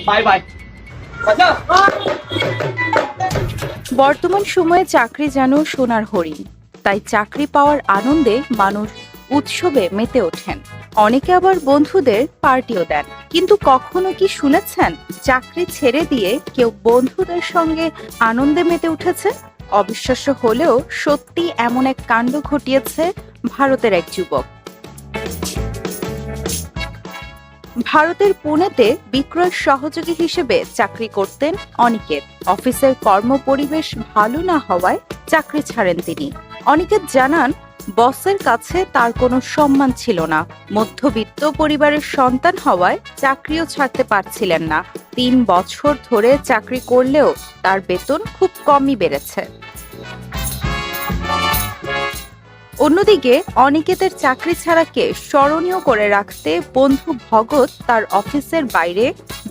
Bye bye. বর্তমান সময়ে চাকরি যেন সোনার হরিণ, তাই চাকরি পাওয়ার আনন্দে মানুষ উৎসবে মেতে ওঠেন। অনেকে আবার বন্ধুদের পার্টিও দেন। কিন্তু কখনো কি শুনেছেন চাকরি ছেড়ে দিয়ে কেউ বন্ধুদের সঙ্গে আনন্দে মেতে উঠেছে? অবিশ্বাস্য হলেও সত্যি এমন এক কাণ্ড ঘটিয়েছে ভারতের এক যুবক। ভারতের পুনেতে বিক্রয় সহযোগী হিসেবে চাকরি করতেন অনিকেত। অফিসের কর্মপরিবেশ ভালো না হওয়ায় চাকরি ছাড়েন তিনি। অনিকেত জানান, বসের কাছে তার কোনো সম্মান ছিল না। মধ্যবিত্ত পরিবারের সন্তান হওয়ায় চাকরিও ছাড়তে পারছিলেন না। 3 বছর ধরে চাকরি করলেও তার বেতন খুব কমই বেড়েছে। অন্যদিকে অনিকেতের চাকরি ছাড়াকে স্মরণীয় করে রাখতে বন্ধু ভগৎ তার অফিসের বাইরে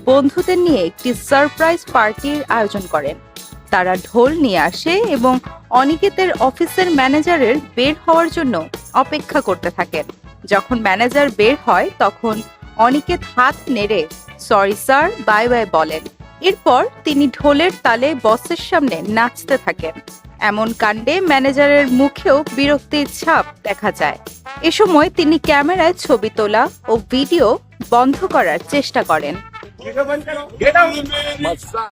বন্ধুদের নিয়ে একটি সারপ্রাইজ পার্টির আয়োজন করেন। তারা ঢোল নিয়ে আসে এবং অনিকেতের অফিসের ম্যানেজারের বের হওয়ার জন্য অপেক্ষা করতে থাকেন। যখন ম্যানেজার বের হয় তখন অনিকেত হাত নেড়ে সরি স্যার, বাই বাই বলেন। এরপর তিনি ঢোলের তালে বসের সামনে নাচতে থাকেন। এমন কাণ্ডে ম্যানেজারের মুখেও বিরক্তির ছাপ দেখা যায়। এ সময় তিনি ক্যামেরায় ছবি তোলা ও ভিডিও বন্ধ করার চেষ্টা করেন।